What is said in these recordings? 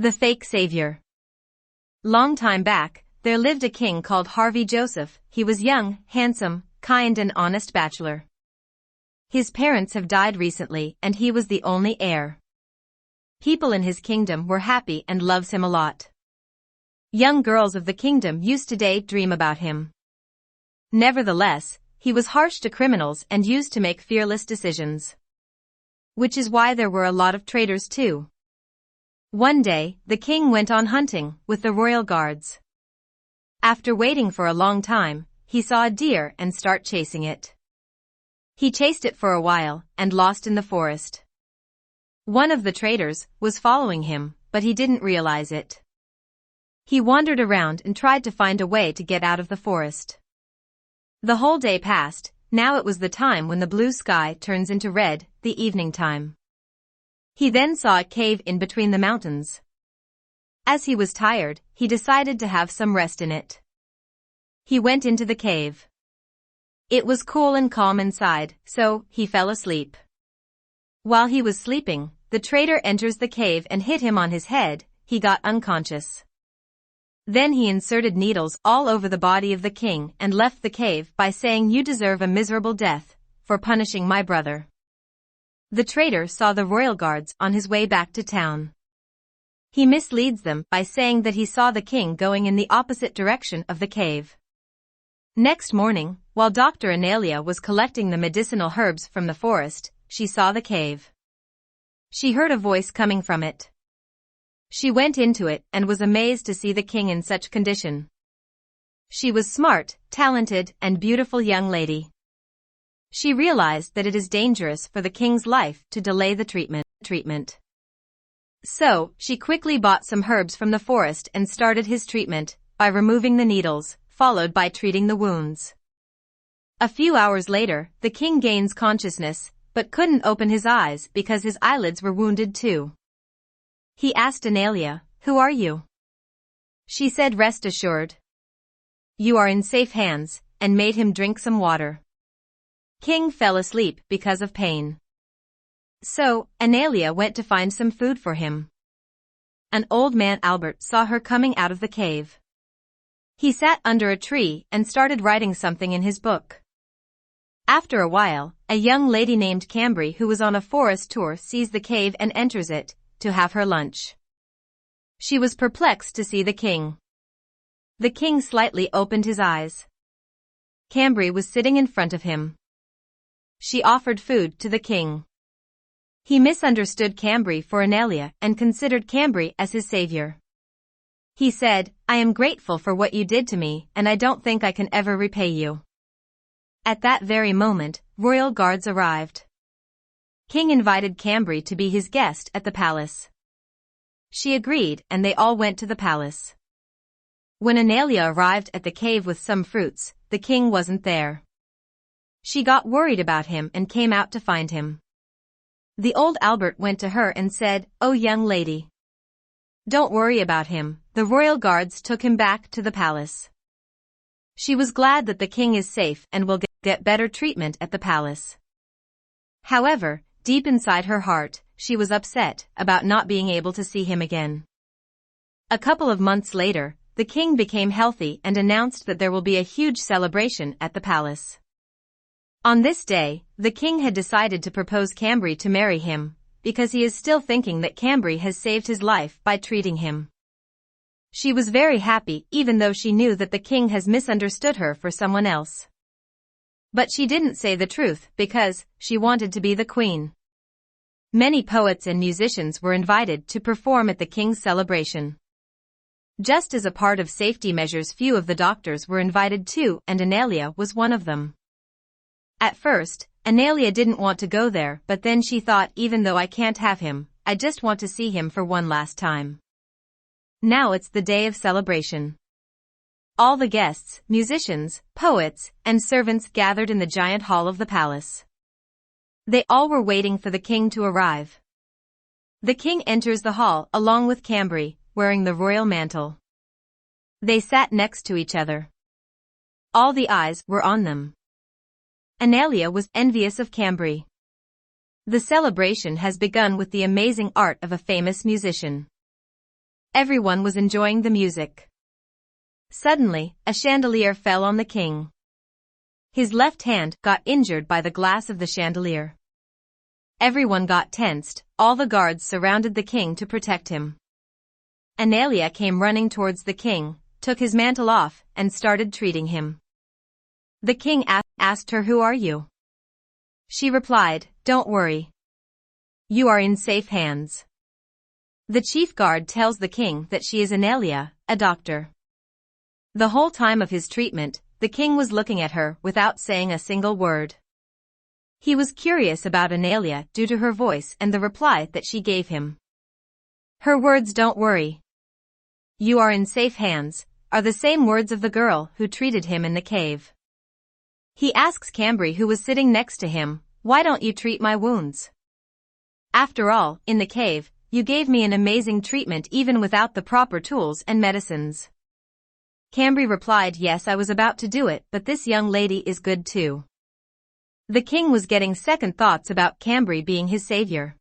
The Fake Savior. Long time back, there lived a king called Harvey Joseph. He was young, handsome, kind and honest bachelor. His parents have died recently and he was the only heir. People in his kingdom were happy and loves him a lot. Young girls of the kingdom used to daydream about him. Nevertheless, he was harsh to criminals and used to make fearless decisions. Which is why there were a lot of traitors too. One day, the king went on hunting with the royal guards. After waiting for a long time, he saw a deer and start chasing it. He chased it for a while and lost in the forest. One of the traitors was following him, but he didn't realize it. He wandered around and tried to find a way to get out of the forest. The whole day passed. Now it was the time when the blue sky turns into red, the evening time. He then saw a cave in between the mountains. As he was tired, he decided to have some rest in it. He went into the cave. It was cool and calm inside, so he fell asleep. While he was sleeping, the traitor enters the cave and hit him on his head. He got unconscious. Then he inserted needles all over the body of the king and left the cave by saying, "You deserve a miserable death for punishing my brother." The traitor saw the royal guards on his way back to town. He misleads them by saying that he saw the king going in the opposite direction of the cave. Next morning, while Dr. Analia was collecting the medicinal herbs from the forest, she saw the cave. She heard a voice coming from it. She went into it and was amazed to see the king in such condition. She was smart, talented, and beautiful young lady. She realized that it is dangerous for the king's life to delay the treatment. So, she quickly bought some herbs from the forest and started his treatment by removing the needles, followed by treating the wounds. A few hours later, the king gains consciousness, but couldn't open his eyes because his eyelids were wounded too. He asked Analia, "Who are you?" She said, "Rest assured. You are in safe hands," and made him drink some water. King fell asleep because of pain. So, Analia went to find some food for him. An old man Albert saw her coming out of the cave. He sat under a tree and started writing something in his book. After a while, a young lady named Cambry who was on a forest tour sees the cave and enters it to have her lunch. She was perplexed to see the king. The king slightly opened his eyes. Cambry was sitting in front of him. She offered food to the king. He misunderstood Cambry for Analia and considered Cambry as his savior. He said, "I am grateful for what you did to me, and I don't think I can ever repay you." At that very moment, royal guards arrived. King invited Cambry to be his guest at the palace. She agreed and they all went to the palace. When Analia arrived at the cave with some fruits, the king wasn't there. She got worried about him and came out to find him. The old Albert went to her and said, "Oh young lady, don't worry about him, the royal guards took him back to the palace." She was glad that the king is safe and will get better treatment at the palace. However, deep inside her heart, she was upset about not being able to see him again. A couple of months later, the king became healthy and announced that there will be a huge celebration at the palace. On this day, the king had decided to propose Cambry to marry him, because he is still thinking that Cambry has saved his life by treating him. She was very happy even though she knew that the king has misunderstood her for someone else. But she didn't say the truth because she wanted to be the queen. Many poets and musicians were invited to perform at the king's celebration. Just as a part of safety measures, few of the doctors were invited too, and Analia was one of them. At first, Analia didn't want to go there, but then she thought, even though I can't have him, I just want to see him for one last time. Now it's the day of celebration. All the guests, musicians, poets, and servants gathered in the giant hall of the palace. They all were waiting for the king to arrive. The king enters the hall along with Cambry, wearing the royal mantle. They sat next to each other. All the eyes were on them. Analia was envious of Cambry. The celebration has begun with the amazing art of a famous musician. Everyone was enjoying the music. Suddenly, a chandelier fell on the king. His left hand got injured by the glass of the chandelier. Everyone got tensed, all the guards surrounded the king to protect him. Analia came running towards the king, took his mantle off, and started treating him. The king asked her, "Who are you?" She replied, "Don't worry. You are in safe hands." The chief guard tells the king that she is Analia, a doctor. The whole time of his treatment, the king was looking at her without saying a single word. He was curious about Analia due to her voice and the reply that she gave him. Her words, "Don't worry. You are in safe hands," are the same words of the girl who treated him in the cave. He asks Cambry, who was sitting next to him, "Why don't you treat my wounds? After all, in the cave, you gave me an amazing treatment even without the proper tools and medicines." Cambry replied, "Yes, I was about to do it, but this young lady is good too." The king was getting second thoughts about Cambry being his savior.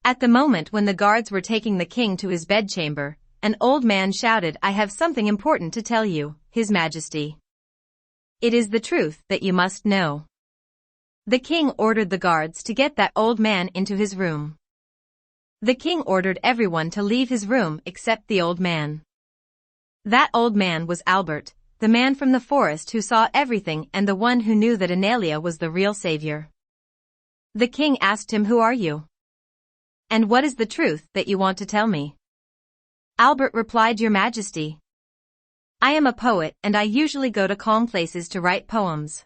At the moment when the guards were taking the king to his bedchamber, an old man shouted, "I have something important to tell you, His Majesty. It is the truth that you must know." The king ordered the guards to get that old man into his room. The king ordered everyone to leave his room except the old man. That old man was Albert, the man from the forest who saw everything and the one who knew that Analia was the real savior. The king asked him, "Who are you? And what is the truth that you want to tell me?" Albert replied, "Your Majesty, I am a poet and I usually go to calm places to write poems.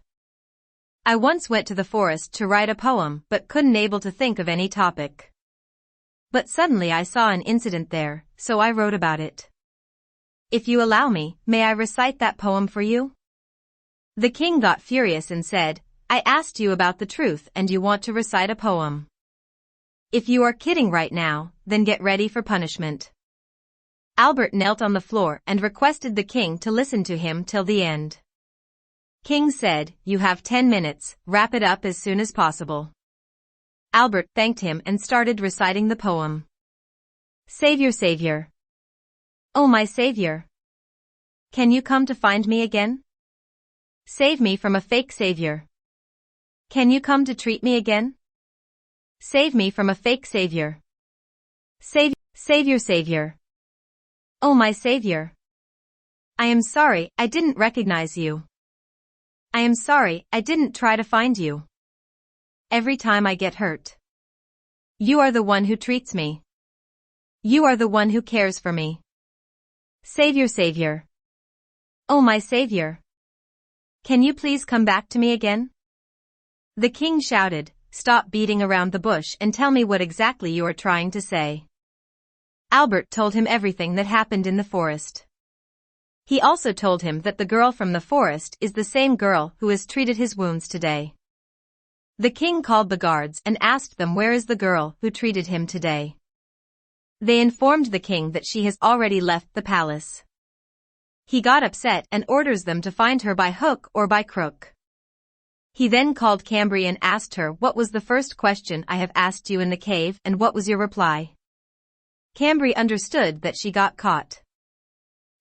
I once went to the forest to write a poem but couldn't able to think of any topic. But suddenly I saw an incident there, so I wrote about it. If you allow me, may I recite that poem for you?" The king got furious and said, "I asked you about the truth and you want to recite a poem. If you are kidding right now, then get ready for punishment." Albert knelt on the floor and requested the king to listen to him till the end. King said, "You have 10 minutes, wrap it up as soon as possible." Albert thanked him and started reciting the poem. "Savior, Savior. Oh my savior. Can you come to find me again? Save me from a fake savior. Can you come to treat me again? Save me from a fake savior. Savior, Savior. Oh my savior. I am sorry, I didn't recognize you. I am sorry, I didn't try to find you. Every time I get hurt, you are the one who treats me. You are the one who cares for me. Savior, Savior. Oh my savior. Can you please come back to me again?" The king shouted, "Stop beating around the bush and tell me what exactly you are trying to say." Albert told him everything that happened in the forest. He also told him that the girl from the forest is the same girl who has treated his wounds today. The king called the guards and asked them where is the girl who treated him today. They informed the king that she has already left the palace. He got upset and orders them to find her by hook or by crook. He then called Cambry and asked her, "What was the first question I have asked you in the cave and what was your reply?" Cambry understood that she got caught.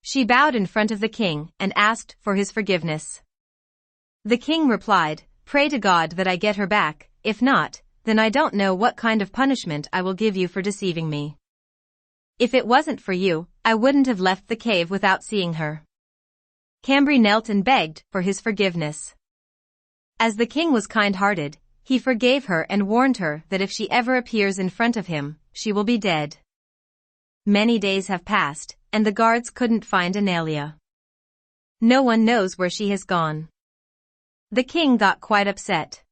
She bowed in front of the king and asked for his forgiveness. The king replied, "Pray to God that I get her back, if not, then I don't know what kind of punishment I will give you for deceiving me. If it wasn't for you, I wouldn't have left the cave without seeing her." Cambry knelt and begged for his forgiveness. As the king was kind-hearted, he forgave her and warned her that if she ever appears in front of him, she will be dead. Many days have passed, and the guards couldn't find Analia. No one knows where she has gone. The king got quite upset.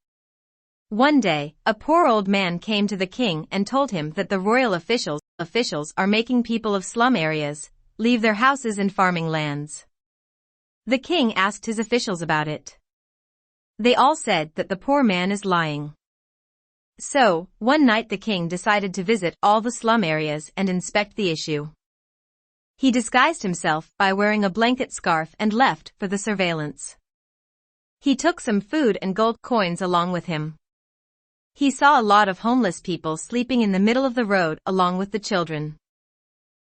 One day, a poor old man came to the king and told him that the royal officials are making people of slum areas leave their houses and farming lands. The king asked his officials about it. They all said that the poor man is lying. So, one night the king decided to visit all the slum areas and inspect the issue. He disguised himself by wearing a blanket scarf and left for the surveillance. He took some food and gold coins along with him. He saw a lot of homeless people sleeping in the middle of the road along with the children.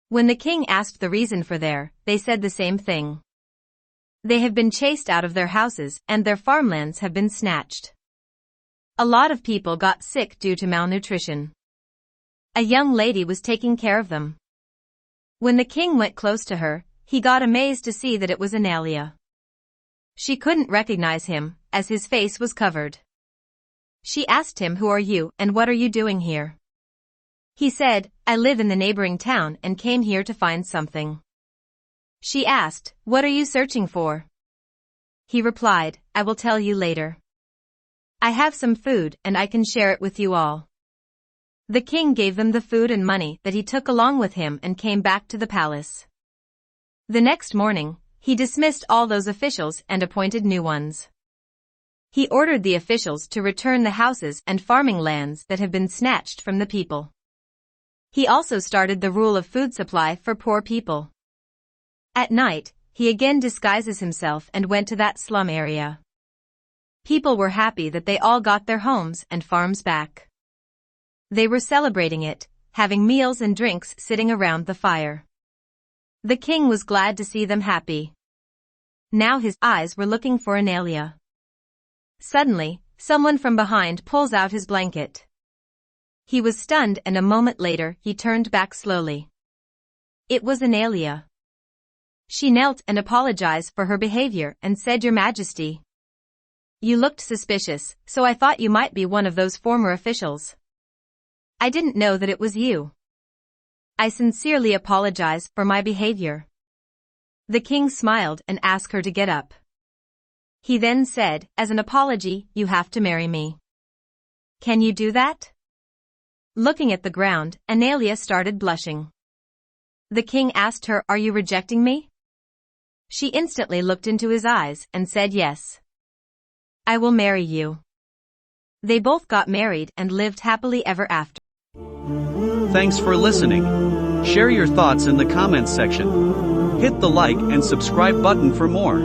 When the king asked the reason for they said the same thing. They have been chased out of their houses and their farmlands have been snatched. A lot of people got sick due to malnutrition. A young lady was taking care of them. When the king went close to her, he got amazed to see that it was Analia. She couldn't recognize him, as his face was covered. She asked him, "Who are you, and what are you doing here?" He said, "I live in the neighboring town and came here to find something." She asked, "What are you searching for?" He replied, "I will tell you later. I have some food and I can share it with you all." The king gave them the food and money that he took along with him and came back to the palace. The next morning, he dismissed all those officials and appointed new ones. He ordered the officials to return the houses and farming lands that have been snatched from the people. He also started the rule of food supply for poor people. At night, he again disguises himself and went to that slum area. People were happy that they all got their homes and farms back. They were celebrating it, having meals and drinks sitting around the fire. The king was glad to see them happy. Now his eyes were looking for Analia. Suddenly, someone from behind pulls out his blanket. He was stunned and a moment later he turned back slowly. It was Analia. She knelt and apologized for her behavior and said, "Your Majesty, you looked suspicious, so I thought you might be one of those former officials. I didn't know that it was you. I sincerely apologize for my behavior." The king smiled and asked her to get up. He then said, "As an apology, you have to marry me. Can you do that?" Looking at the ground, Analia started blushing. The king asked her, "Are you rejecting me?" She instantly looked into his eyes and said, "Yes. I will marry you." They both got married and lived happily ever after. Thanks for listening. Share your thoughts in the comments section. Hit the like and subscribe button for more.